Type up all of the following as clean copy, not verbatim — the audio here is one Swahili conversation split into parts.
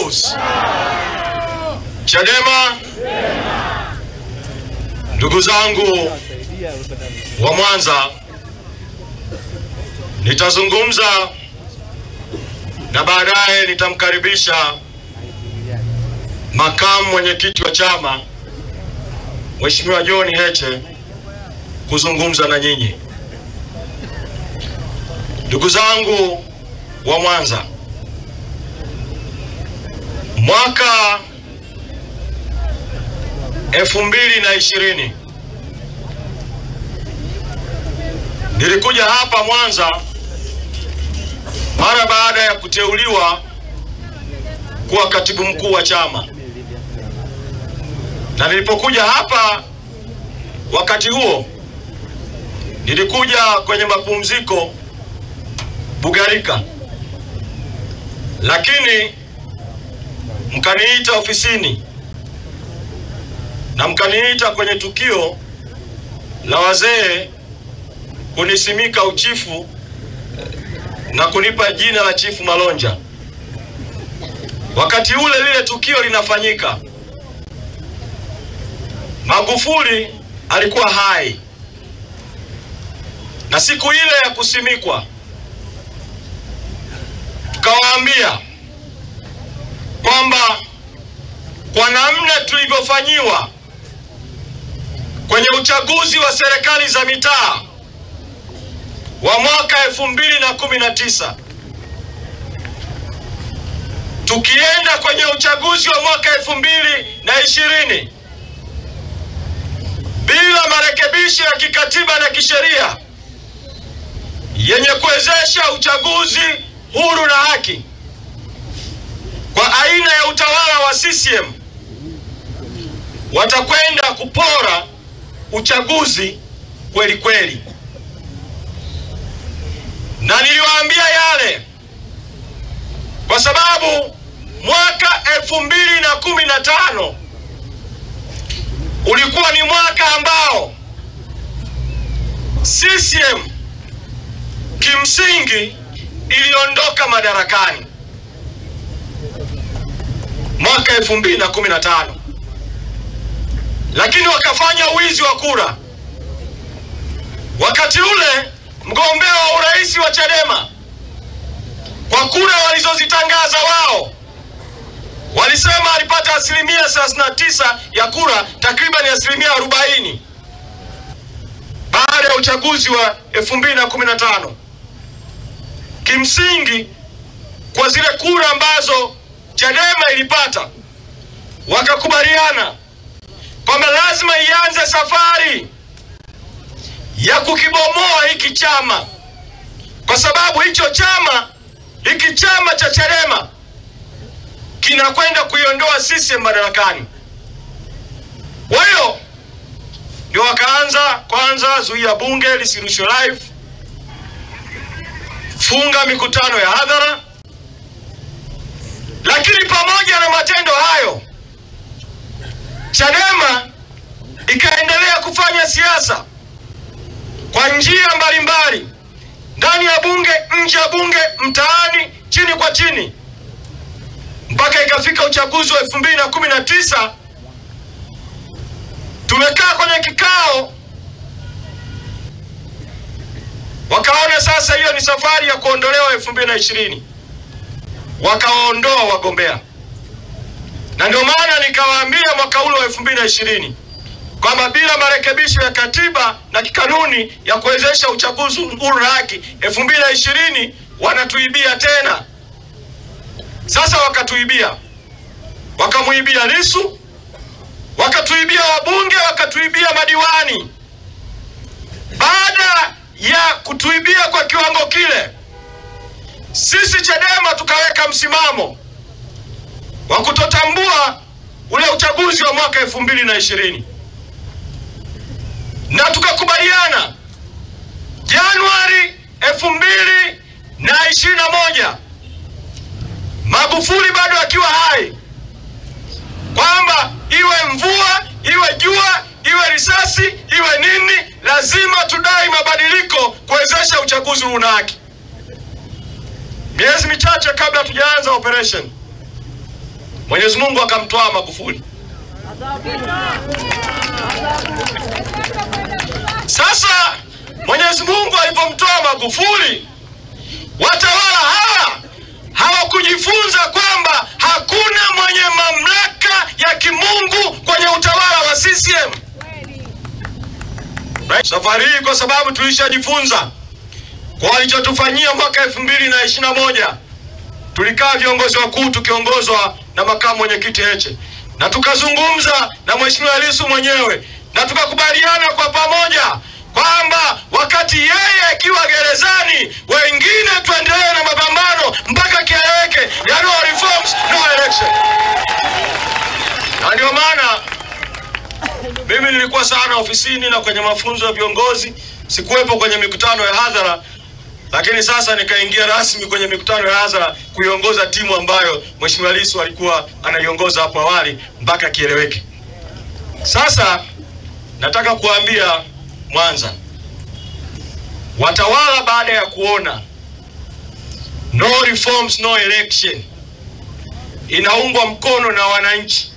Mapinduzi! Chadema! Ndugu zangu wa Mwanza, nitazungumza na baadaye nitamkaribisha makamu mwenyekiti wa chama Mheshimiwa John Heche kuzungumza na nyinyi. Ndugu zangu wa Mwanza, mwaka 2020 nilikuja hapa Mwanza mara baada ya kuteuliwa kuwa katibu mkuu wa chama, na nilipokuja hapa wakati huo nilikuja kwenye mapumziko Bugarika, lakini mkaniita ofisini na mkaniita kwenye tukio la wazee kunisimika uchifu na kunipa jina la Chifu Malonja. Wakati ule lile tukio linafanyika, Magufuli alikuwa hai, na siku ile ya kusimikwa tukawaambia kwamba kwa namna tulivyofanyiwa kwenye uchaguzi wa serikali za mitaa wa mwaka 2019, tukienda kwenye uchaguzi wa mwaka 2020 bila marekebisho ya kikatiba na kisheria yenye kuwezesha uchaguzi huru na haki kwa aina ya utawala wa CCM, watakwenda kupora uchaguzi kweli kweli. Na niliwaambia yale kwa sababu mwaka 2015 ulikuwa ni mwaka ambao CCM kimsingi iliondoka madarakani. Mwaka 2015, lakini wakafanya uwizi wa kura. Wakati ule mgombea wa urais wa Chadema, kwa kura walizozitangaza wao, walisema alipata 39% ya kura, takriban 40% baada ya uchaguzi wa 2015. Kimsingi kwa zile kura ambazo Chadema ilipata, wakakubaliana kwamba lazima ianze safari ya kukibomoa hiki chama, kwa sababu hicho chama, hiki chama cha Chadema kinakwenda kuiondoa CCM madarakani. Kwa hiyo ndio wakaanza kwanza, zuia bunge lisirushwe live, funga mikutano ya hadhara. Lakini pamoja na matendo hayo, Chadema ikaendelea kufanya siasa kwa njia mbalimbali, ndani ya bunge, nje ya bunge, mtaani, chini kwa chini, mpaka ikafika uchaguzi wa 2019. Tumekaa kwenye kikao, wakaona sasa hiyo ni safari ya kuondolewa 2020, wakaondoa wagombea. Na ndio maana nikawaambia mwaka ule wa 2020 kwamba bila marekebisho ya katiba na kikanuni ya kuwezesha uchaguzi huru na haki, 2020 wanatuibia tena. Sasa wakatuibia, wakamuibia Lissu, wakatuibia wabunge, wakatuibia madiwani. Baada ya kutuibia kwa kiwango kile, sisi Chadema tukaweka msimamo wa kutotambua ule uchaguzi wa mwaka 2020, na tukakubaliana Januari 2021, Magufuli bado akiwa hai, kwamba iwe mvua, iwe jua, iwe risasi, iwe nini, lazima tudai mabadiliko kuwezesha uchaguzi huru na haki. Miezi michache kabla tujaanza operation, Mwenyezi Mungu akamtoa Magufuli. Sasa Mwenyezi Mungu alipomtoa Magufuli, watawala hawa hawakujifunza kwamba hakuna mwenye mamlaka ya kimungu kwenye utawala wa CCM. Safari hii kwa sababu tulishajifunza kwa walichotufanyia mwaka 2021, tulikaa viongozi wakuu tukiongozwa na makamu mwenyekiti Heche, na tukazungumza na Mheshimiwa Lissu mwenyewe, na tukakubaliana kwa pamoja kwamba wakati yeye akiwa gerezani, wengine tuendelee na mapambano mpaka kieleweke ya no reforms no election. Na ndio maana mimi nilikuwa sana ofisini na kwenye mafunzo ya viongozi, sikuwepo kwenye mikutano ya hadhara, lakini sasa nikaingia rasmi kwenye mikutano ya hadhara kuiongoza timu ambayo Mheshimiwa Lissu alikuwa anaiongoza hapo awali mpaka kieleweke. Sasa nataka kuambia Mwanza, watawala baada ya kuona no reforms no election inaungwa mkono na wananchi,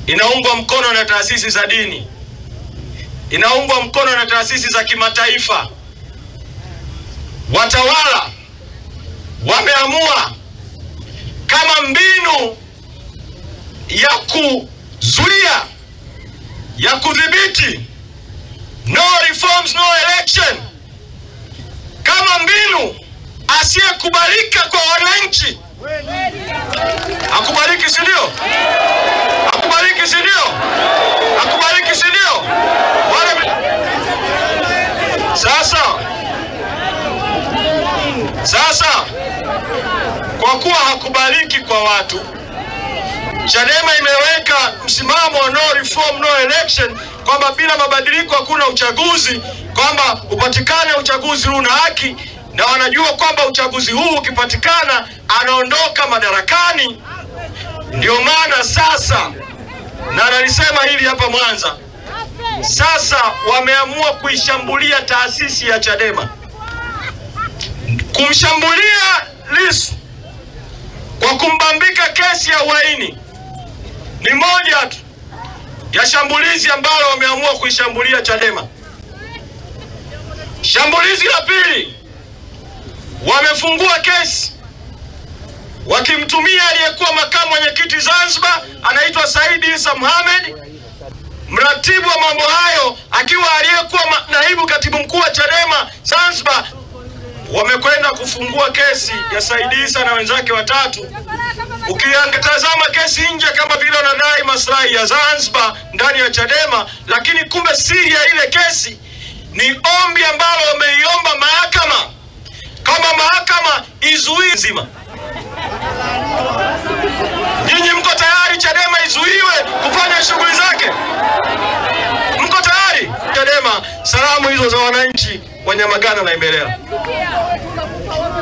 inaungwa mkono na taasisi za dini, inaungwa mkono na taasisi za kimataifa, watawala wameamua kama mbinu ya kuzuia, ya kudhibiti no reforms no election, kama mbinu asiyekubalika kwa wananchi. Akubaliki si ndio? Akubaliki si ndio? Akubaliki si ndio? Sasa kwa kuwa hakubaliki kwa watu, Chadema imeweka msimamo wa no reform no election, kwamba bila mabadiliko hakuna uchaguzi, kwamba upatikane uchaguzi huu na haki, na wanajua kwamba uchaguzi huu ukipatikana anaondoka madarakani. Ndio maana sasa, na nalisema hili hapa Mwanza, sasa wameamua kuishambulia taasisi ya Chadema. Kumshambulia Lissu kwa kumbambika kesi ya uhaini ni moja tu ya shambulizi ambalo wameamua kuishambulia Chadema. Shambulizi la pili, wamefungua kesi wakimtumia aliyekuwa makamu mwenyekiti Zanzibar anaitwa Said Issa Mohamed, mratibu wa mambo hayo akiwa aliyekuwa naibu katibu mkuu wa Chadema Zanzibar. Wamekwenda kufungua kesi ya Said Issa na wenzake watatu. Ukiangatazama kesi nje kama vile wanadai maslahi ya Zanzibar ndani ya Chadema, lakini kumbe siri ya ile kesi ni ombi ambalo wameiomba mahakama, kama mahakama izuie nzima. Nyinyi mko tayari Chadema izuiwe kufanya shughuli zake? Mko tayari? Chadema, salamu hizo za wananchi wa Nyamagana na Imbelea.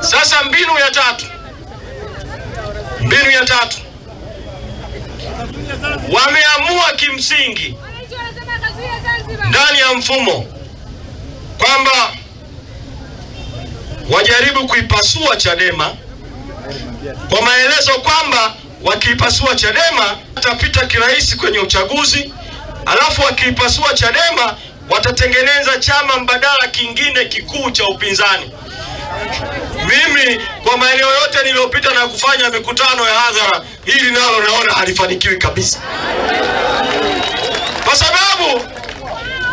Sasa mbinu ya tatu, wameamua kimsingi ndani ya mfumo kwamba wajaribu kuipasua Chadema, kwa maelezo kwamba wakiipasua Chadema watapita kirahisi kwenye uchaguzi, alafu wakiipasua Chadema watatengeneza chama mbadala kingine kikuu cha upinzani. Mimi kwa maeneo yote niliyopita na kufanya mikutano ya hadhara, hili nalo naona halifanikiwi kabisa, kwa sababu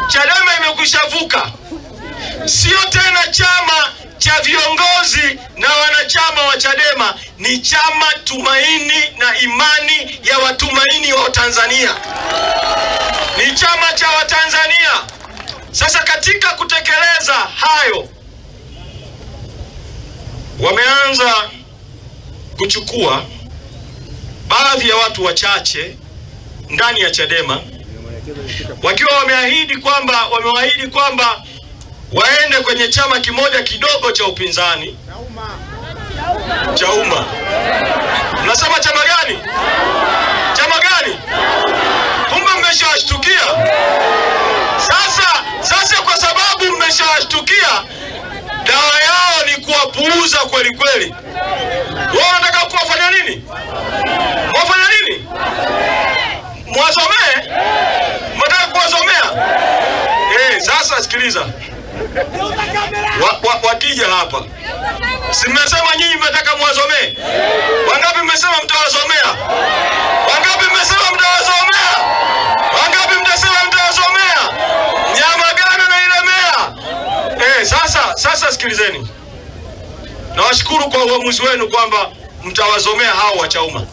Chadema imekwishavuka, sio tena chama cha viongozi na wanachama wa Chadema, ni chama tumaini na imani ya watumaini wa Tanzania, ni chama cha Watanzania. Sasa katika kutekeleza hayo, wameanza kuchukua baadhi ya watu wachache ndani ya Chadema, wakiwa wamewaahidi kwamba waende kwenye chama kimoja kidogo cha upinzani, Chauma. Mnasema chama gani? Chama gani? Kumbe mmeshawashtukia. Sasa kwa sababu mmeshawashtukia, dawa yao ni kuwapuuza kweli kweli. Wao wanataka kuwafanya nini? Wafanya nini? Mwasomee? Mnataka kuwasomea? Sasa sikiliza. Wakija hapa, si mmesema nyinyi mnataka muwasomee? Wangapi mmesema mtawasomea? Wangapi mmesema mtawasomea? Wangapi mtasema mtawasomea? Nyamagana na Ilemela. Sasa sikilizeni. Nawashukuru kwa uamuzi wenu kwamba mtawasomea hao wa Chauma.